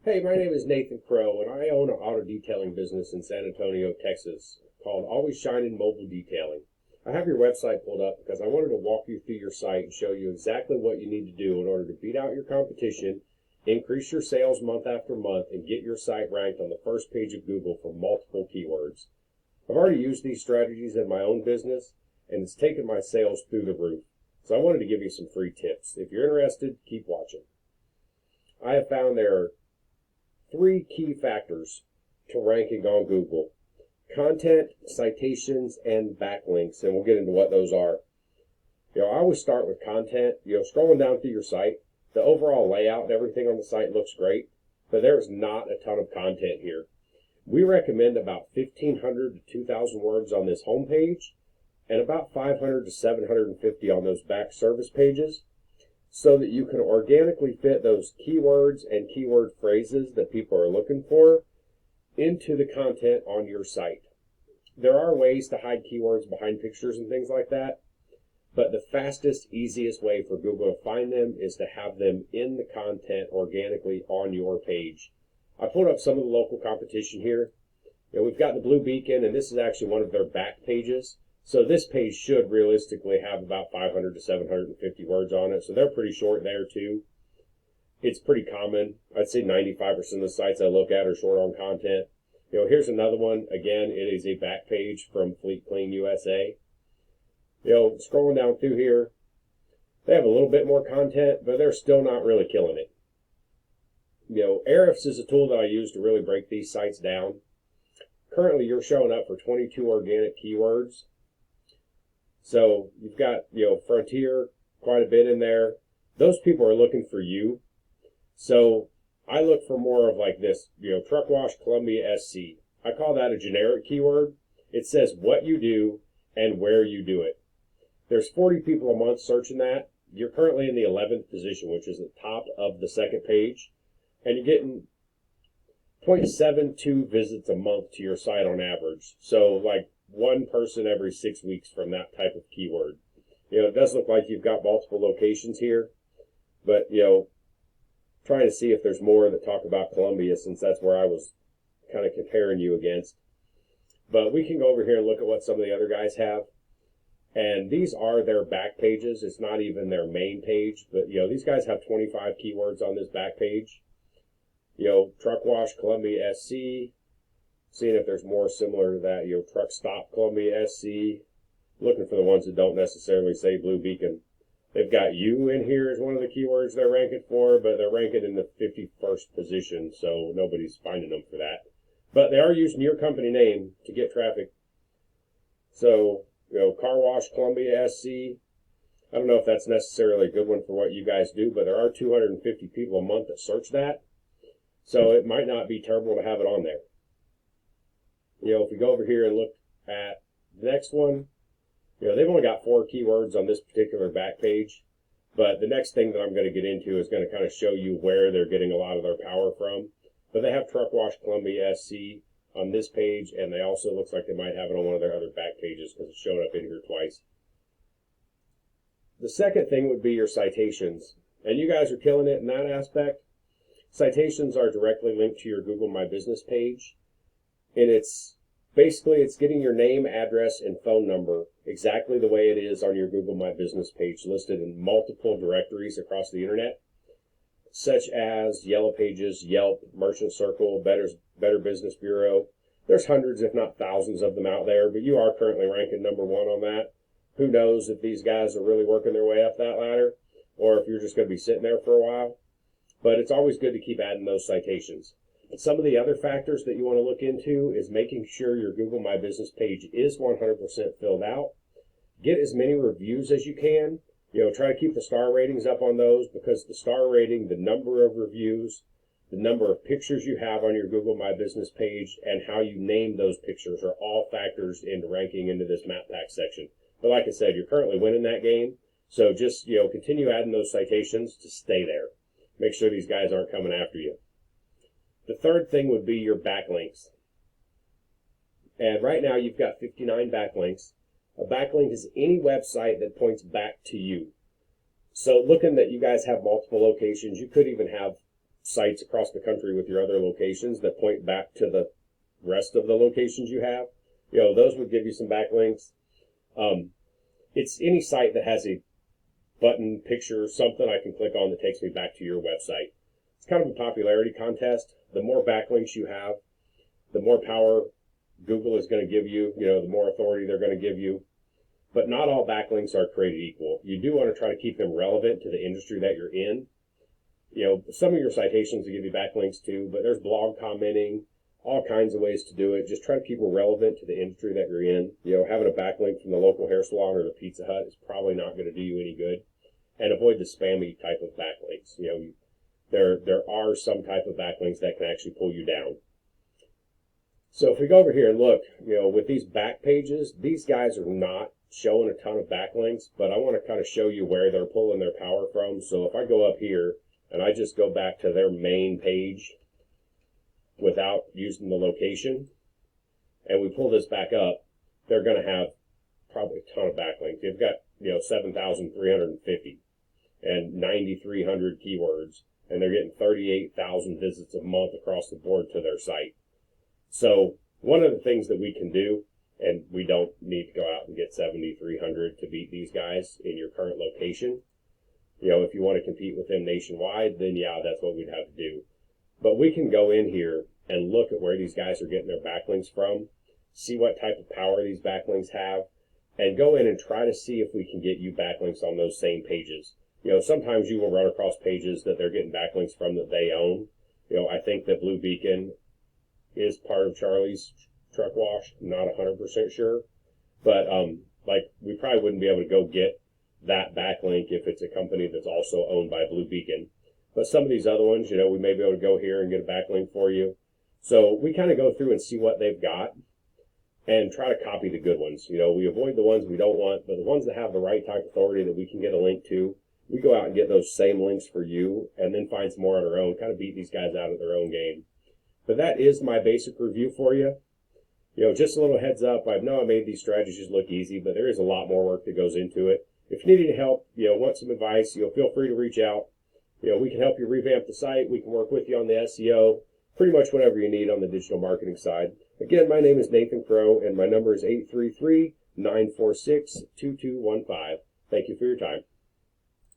Hey, my name is Nathan Crow, and I own an auto detailing business in San Antonio, Texas, called Always Shining Mobile Detailing. I have your website pulled up because I wanted to walk you through your site and show you exactly what you need to do in order to beat out your competition, increase your sales month after month, and get your site ranked on the first page of Google for multiple keywords. I've already used these strategies in my own business, and it's taken my sales through the roof. So I wanted to give you some free tips. If you're interested, keep watching. I have found there are three key factors to ranking on Google: content, citations, and backlinks, and we'll get into what those are. I always start with content. Scrolling down through your site, the overall layout and everything on the site looks great, but there's not a ton of content here. We recommend about 1,500 to 2,000 words on this home page and about 500 to 750 on those back service pages, so that you can organically fit those keywords and keyword phrases that people are looking for into the content on your site. There are ways to hide keywords behind pictures and things like that, but the fastest, easiest way for Google to find them is to have them in the content organically on your page. I pulled up some of the local competition here. We've got the Blue Beacon, and this is actually one of their back pages. So this page should realistically have about 500 to 750 words on it. So they're pretty short there too. It's pretty common. I'd say 95% of the sites I look at are short on content. Here's another one. Again, it is a back page from Fleet Clean USA. Scrolling down through here, they have a little bit more content, but they're still not really killing it. Ahrefs is a tool that I use to really break these sites down. Currently, you're showing up for 22 organic keywords. So you've got, Frontier, quite a bit in there. Those people are looking for you. So I look for more of like this, truck wash Columia SC. I call that a generic keyword. It says what you do and where you do it. There's 40 people a month searching that. You're currently in the 11th position, which is the top of the second page. And you're getting 0.72 visits a month to your site on average. So like one person every 6 weeks from that type of keyword. It does look like you've got multiple locations here, but trying to see if there's more that talk about Columia, since that's where I was kind of comparing you against. But we can go over here and look at what some of the other guys have. And these are their back pages. It's not even their main page, but these guys have 25 keywords on this back page. Truck wash Columia SC. Seeing if there's more similar to that. Truck stop Columia SC. Looking for the ones that don't necessarily say Blue Beacon. They've got you in here as one of the keywords they're ranking for, but they're ranking in the 51st position, so nobody's finding them for that. But they are using your company name to get traffic. So, car wash Columia SC. I don't know if that's necessarily a good one for what you guys do, but there are 250 people a month that search that. So it might not be terrible to have it on there. If we go over here and look at the next one, they've only got 4 keywords on this particular back page. But the next thing that I'm going to get into is going to kind of show you where they're getting a lot of their power from. But they have truck wash Columia SC on this page, and they also looks like they might have it on one of their other back pages because it showed up in here twice. The second thing would be your citations. And you guys are killing it in that aspect. Citations are directly linked to your Google My Business page. And it's getting your name, address, and phone number exactly the way it is on your Google My Business page, listed in multiple directories across the internet, such as Yellow Pages, Yelp, Merchant Circle, Better Business Bureau. There's hundreds, if not thousands of them out there, but you are currently ranking number 1 on that. Who knows if these guys are really working their way up that ladder, or if you're just going to be sitting there for a while. But it's always good to keep adding those citations. Some of the other factors that you want to look into is making sure your Google My Business page is 100% filled out. Get as many reviews as you can. Try to keep the star ratings up on those, because the star rating, the number of reviews, the number of pictures you have on your Google My Business page, and how you name those pictures are all factors into ranking into this map pack section. But like I said, you're currently winning that game. So just, continue adding those citations to stay there. Make sure these guys aren't coming after you. The third thing would be your backlinks. And right now you've got 59 backlinks. A backlink is any website that points back to you. So looking that you guys have multiple locations, you could even have sites across the country with your other locations that point back to the rest of the locations you have. Those would give you some backlinks. It's any site that has a button, picture, something I can click on that takes me back to your website. It's kind of a popularity contest. The more backlinks you have, the more power Google is going to give you, the more authority they're going to give you. But not all backlinks are created equal. You do want to try to keep them relevant to the industry that you're in. Some of your citations will give you backlinks too, but there's blog commenting, all kinds of ways to do it. Just try to keep them relevant to the industry that you're in. Having a backlink from the local hair salon or the Pizza Hut is probably not going to do you any good. And avoid the spammy type of backlinks. There are some type of backlinks that can actually pull you down. So if we go over here and look, with these back pages, these guys are not showing a ton of backlinks, but I want to kind of show you where they're pulling their power from. So if I go up here and I just go back to their main page without using the location, and we pull this back up, they're going to have probably a ton of backlinks. They've got 7,350 and 9,300 keywords, and they're getting 38,000 visits a month across the board to their site. So one of the things that we can do, and we don't need to go out and get 7,300 to beat these guys in your current location. If you want to compete with them nationwide, then yeah, that's what we'd have to do. But we can go in here and look at where these guys are getting their backlinks from, see what type of power these backlinks have, and go in and try to see if we can get you backlinks on those same pages. Sometimes you will run across pages that they're getting backlinks from that they own. I think that Blue Beacon is part of Charlie's Truck Wash. Not 100% sure. But we probably wouldn't be able to go get that backlink if it's a company that's also owned by Blue Beacon. But some of these other ones, we may be able to go here and get a backlink for you. So we kind of go through and see what they've got and try to copy the good ones. We avoid the ones we don't want, but the ones that have the right type of authority that we can get a link to, we go out and get those same links for you and then find some more on our own, kind of beat these guys out of their own game. But that is my basic review for you. Just a little heads up, I know I made these strategies look easy, but there is a lot more work that goes into it. If you need any help, want some advice, feel free to reach out. We can help you revamp the site. We can work with you on the SEO, pretty much whatever you need on the digital marketing side. Again, my name is Nathan Crow, and my number is 833-946-2215. Thank you for your time.